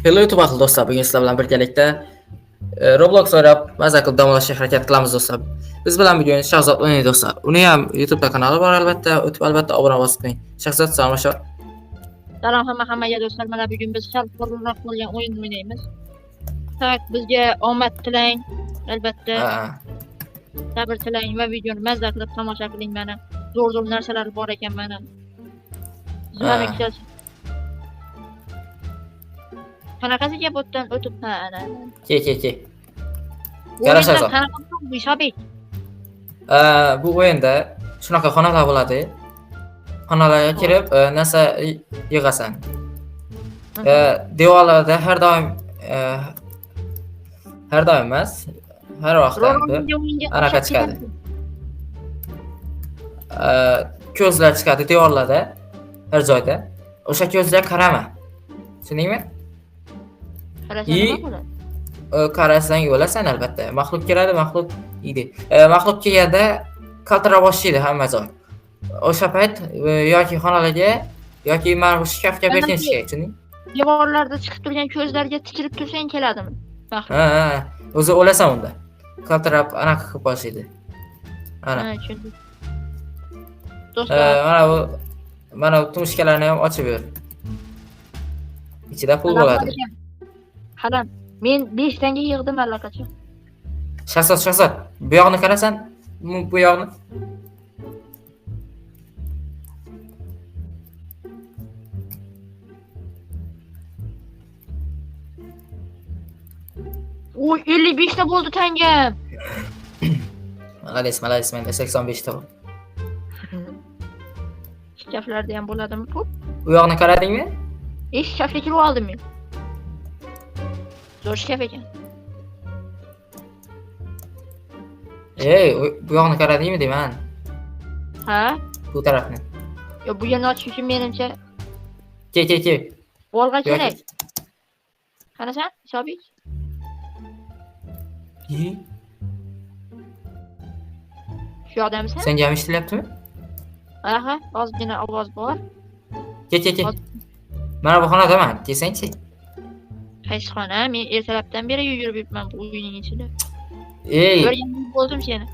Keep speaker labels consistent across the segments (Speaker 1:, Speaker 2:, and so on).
Speaker 1: Hello YouTube ahli do'stlar, bugun sizlar bilan birgalikda Roblox o'ynab maza qilib dam olishga harakat qilamiz do'stlar. Biz bilan bugun Shahzod o'ynaydi do'stlar. Uni ham YouTube'da kanali bor albatta, o'tib albatta obuna bosib qo'ying. Shahzod salom.
Speaker 2: Salom hammaga do'stlar, mana bugun biz sal qulluq bo'lgan o'yin o'ynaymiz. Tak, bizga omad tilang, albatta. Sabr tilang va videoni mazza qilib tomosha qiling mana. Zo'r narsalar bor ekan mana. Zo'rmiksiz. Qanaqasiga botdan o'tib ana.
Speaker 1: Ke. Qarashasiz.
Speaker 2: Bu Shobek.
Speaker 1: Bu o'yinda shunaqa xonalar bo'ladi. Xonalarga kirib, narsa yig'asan. Devorlarda har doim emas, har vaqtda anaqa chiqadi. Ko'zlar chiqadi devorlarda, har joyda. O'sha ko'zga qarama. Tushundingmi? Qarasang o'lasan albatta. Maxluq keladi, maxluq yeydi. Maxluq kelganda qaltira boshlaydi hamma joy. O'sha payt yoki xonalarga yoki mana bu shkafga berkinish kerak, tushunding?
Speaker 2: Devorlarda chiqib turgan ko'zlarga tikilib tursang keladimi?
Speaker 1: O'zi o'lasan unda. Qaltirab anaqa qilib boshlaydi. Ana.
Speaker 2: Tushundim. Do'stlar,
Speaker 1: mana bu tumshkalarni ham ochib ber. Ichida pul bo'ladi.
Speaker 2: Haram, men 5 tanga yig'dim allaqachon.
Speaker 1: Shahzod, bu yoqni qarasan, bu yoqni.
Speaker 2: Oy, 55 ta bo'ldi tangam.
Speaker 1: Malades, menda 85 ta bor.
Speaker 2: Shkaflarda ham bo'ladimi pul?
Speaker 1: Bu yoqni qaradingmi?
Speaker 2: Shkafga kirib oldim men. Zo'r shkaf ekan.
Speaker 1: Bu yoqni qaradingmi deyman?
Speaker 2: Ha?
Speaker 1: Bu tarafni.
Speaker 2: Yo, bu yerni ochish uchun menimcha
Speaker 1: Ke.
Speaker 2: bolg'a kerak. Qarasan, Shobek? Shu yoqdamisan?
Speaker 1: Senga ham ishlayaptimi?
Speaker 2: Aha, ozgina ovoz bor.
Speaker 1: Ke. Mana bu xonadaman, kesangchi.
Speaker 2: Qaysi xona? Men ertalabdan beri yurib yuribman bu uyning ichida.
Speaker 1: Ey,
Speaker 2: Ko'rgan bo'ldim seni.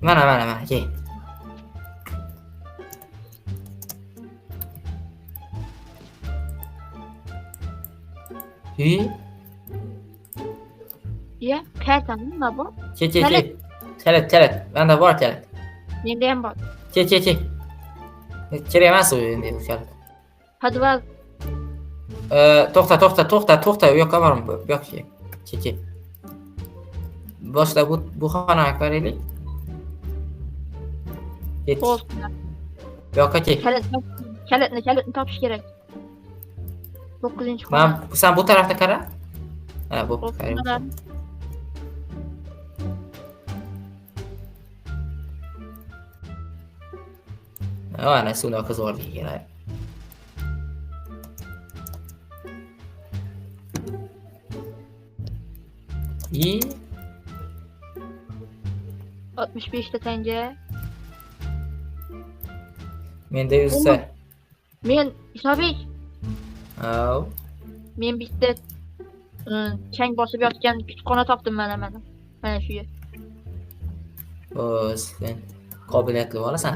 Speaker 1: mana, ke.
Speaker 2: Ya, kartam nima bu?
Speaker 1: Ke. Kalit. Menda bor kalit.
Speaker 2: Menda ham bor.
Speaker 1: Ke. Kerak emas u endi bu kalit.
Speaker 2: Hadi val.
Speaker 1: To'xta, u yoqqa borma, bu yoqqa. Ke. Boshda bu xonaga qaraylik. Ket. Bu yoqqa ke.
Speaker 2: Kalitni topish kerak. 9-xona.
Speaker 1: Sen bu tarafda qara. Bu qara. Ana suvni qizg'orga kerak.
Speaker 2: 65 ta tanga.
Speaker 1: Menda 100 ta.
Speaker 2: Men Shobek. Men bitta chang bosib yotgan kutubxona topdim mana. Mana shu yer.
Speaker 1: Sen qobiliyatli bo'lasan.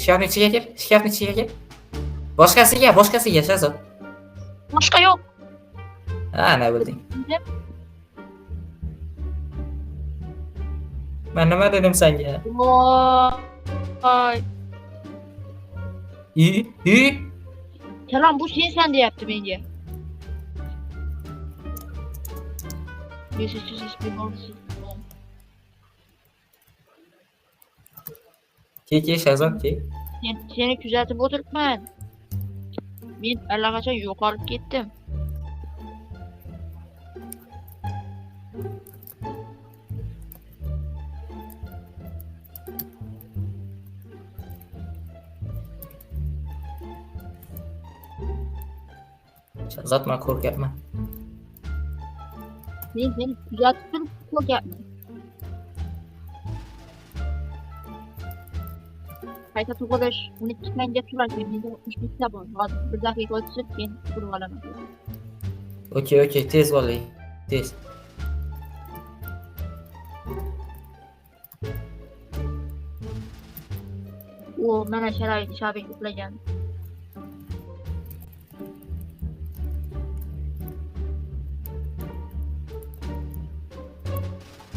Speaker 1: Shkafni ichiga gir. Boshqasiga Shahzod.
Speaker 2: Boshqa yo'q.
Speaker 1: Ana bilding. Men nima dedim senga?
Speaker 2: Voy. Kalom, bu sensan deyapti menga.
Speaker 1: Ke Shahzod ke.
Speaker 2: Seni kuzatib o'tiribman. Men allaqachon yo'qolib ketdim.
Speaker 1: Shahzod, men qo'rqyapman.
Speaker 2: Men seni kuzatib turib qo'rqyapman. qayta tug'ilish 12 tanga turarkan, menda 63 ta bor. Hozir 1 daqiqa o'tsa keyin turib olaman.
Speaker 1: Okey, tez bo'ling. Tez.
Speaker 2: O, mana sharoit Shabik uxlagan.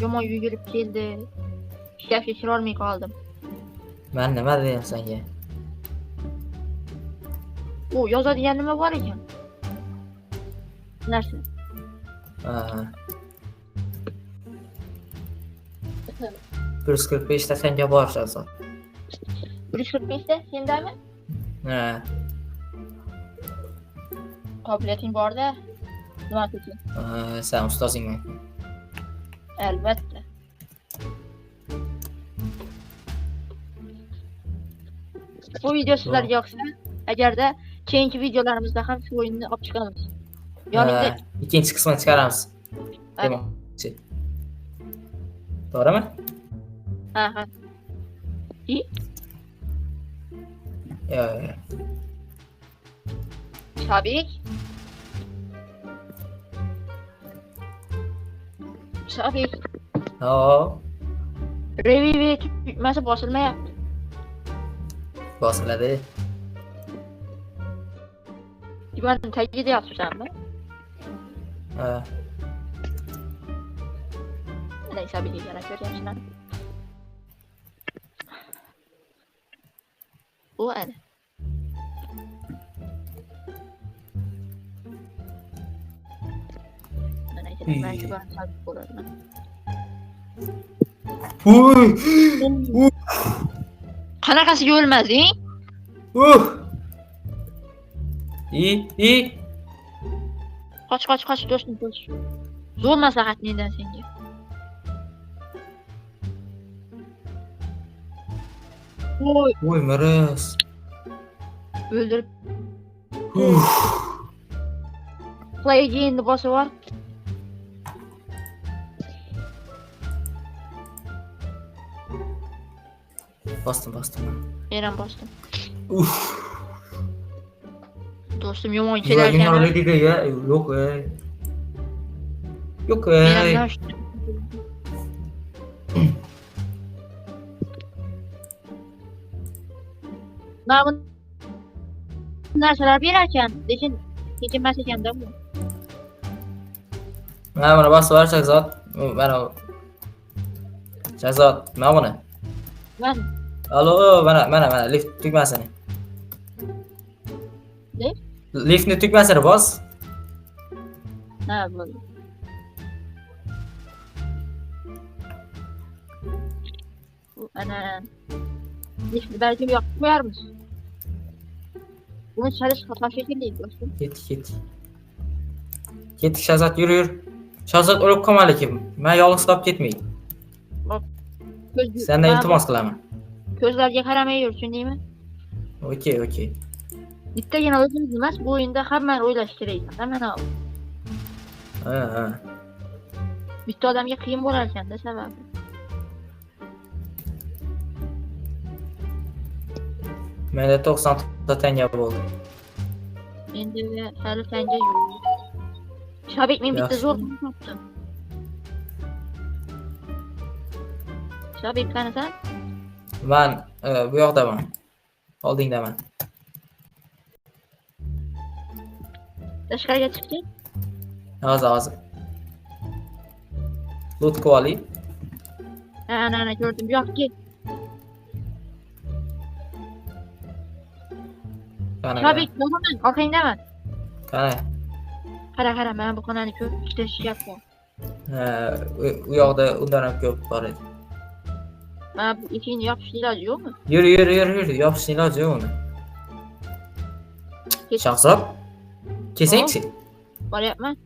Speaker 2: Yomon yugurib keldi. Ishga kirolmay qoldim.
Speaker 1: Men nima deyman senga?
Speaker 2: O, yozadigan nima bor ekan? Narsa.
Speaker 1: Ha. 145 ta senga bor shazot.
Speaker 2: 145 ta sendami?
Speaker 1: Ha.
Speaker 2: Qobiliyating bor-da. Nima uchun?
Speaker 1: Sen ustozingman.
Speaker 2: Albatta. Bu video sizlarga yoqsa, agarda keyingi videolarimizda ham shu o'yinni olib chiqamiz. Yoningda
Speaker 1: ikkinchi qismini chiqaramiz. Demoqchi. To'g'rimi?
Speaker 2: ha.
Speaker 1: Yo.
Speaker 2: Shabik.
Speaker 1: Ho.
Speaker 2: Revive tugmasi bosilmayapti.
Speaker 1: Bosiladi.
Speaker 2: Divanın tagida yotibsanmi?
Speaker 1: Ha.
Speaker 2: Mana Shabikga yana ko'ryapsizlar. Bu ana. Ben şu an sabit olarak. Qanaqasiga o'lmading?
Speaker 1: İyi.
Speaker 2: Qoch do'stim, qoch. Zo'r maslahat mendan senga.
Speaker 1: Oy Maras.
Speaker 2: O'ldirib. Play again'ni bosib var.
Speaker 1: Bastım.
Speaker 2: Eren bastım.
Speaker 1: Uf.
Speaker 2: Dostum yomon
Speaker 1: Yine
Speaker 2: kelerken.
Speaker 1: öyle değil ya. Yok. Yok.
Speaker 2: Eren ne açtı? Ben bu narsalar verirken geçinmez ekan da bu.
Speaker 1: Ben buna bas var Şahzat. Ben o. Şahzat. Ben buna.
Speaker 2: Ben
Speaker 1: Alo, mana lift tugmasini.
Speaker 2: Ne?
Speaker 1: Liftni tugmasini bos.
Speaker 2: ha bo'ldi. Bu ana. Hiçbir belki bir yapıp koyar mısın? Bunu çalış hata şekilde dostum.
Speaker 1: Ketdik Shahzod, yur. Shahzod o'lib qolmadi kim? Men yolg'iz qolib ketmay. Sendan iltimos qilaman.
Speaker 2: Ko'zlarga qaramay yur, tushundingmi?
Speaker 1: Okey.
Speaker 2: Bittagina o'zimiz emas, bu o'yinda hammani o'ylash kerak. Hammani ol.
Speaker 1: Ha.
Speaker 2: Bitta odamga qiyin bo'lar ekanda sababi.
Speaker 1: Menda 90 ta tanga bo'ldi.
Speaker 2: Endi hali tanga yo'q. Shabik men bitta zo'r topdim. Shabik qanasan?
Speaker 1: Men bu yoqdaman. Oldingdaman.
Speaker 2: Tashqariga chiqding?
Speaker 1: Hozir. Loot qilib
Speaker 2: Ana gördüm. Bu yoqqa ket. Shabik, boraman, orqangdaman. Qara, mana bu xonani ko'r, ikkita shkaf bor.
Speaker 1: U yoqda undan ham ko'p bor edi.
Speaker 2: Mana bu ikini yopishni iloji yo'qmi?
Speaker 1: Yur, yopishni iloji yo'q uni. Shahzod, kesingchi.
Speaker 2: Boryapman.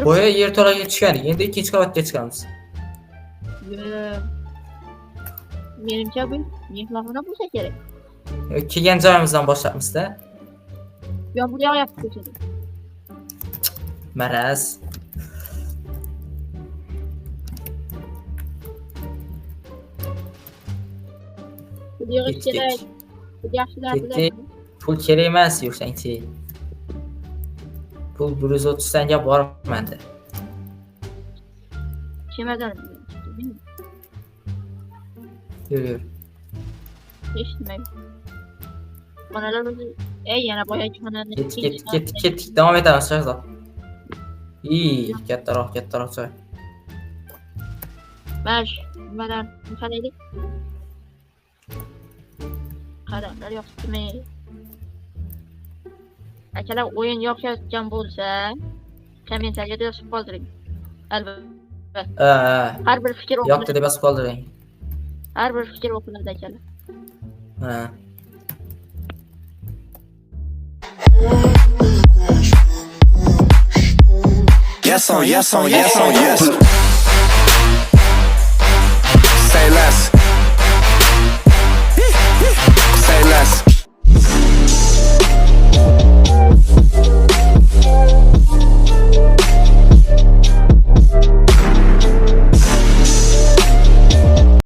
Speaker 1: Boya yerto'laga tushgandik, endi ikkinchi qavatga chiqamiz.
Speaker 2: Menimcha bu mehmonxona bo'lsa kerak.
Speaker 1: Kelgan joyimizdan boshlaymiz-da.
Speaker 2: Yomg'ir yog'yapti ko'chada.
Speaker 1: Maraz.
Speaker 2: Video
Speaker 1: Ket,
Speaker 2: kerak.
Speaker 1: ket.
Speaker 2: Yaxshilar
Speaker 1: Ketdi.
Speaker 2: bilan.
Speaker 1: Pul kerak emas, yursangchi. Pul 130 tanga bor menda.
Speaker 2: Chemadon.
Speaker 1: Yur.
Speaker 2: Eshitmayman. Xonalar o'zi yana boyagi xonani
Speaker 1: Ket. Davom etamiz Shahzod. Kattaroq joy.
Speaker 2: Mash, nimalar qaraylik. Qaranglar yoqdimi? Akalar o'yin yoqayotgan bo'lsa, kommentariyaga yozib qoldiring. Albatta. Har bir fikr
Speaker 1: Yoqdi deb yozib qoldiring.
Speaker 2: Har bir fikr o'qiladi akalar.
Speaker 3: Yes on yes.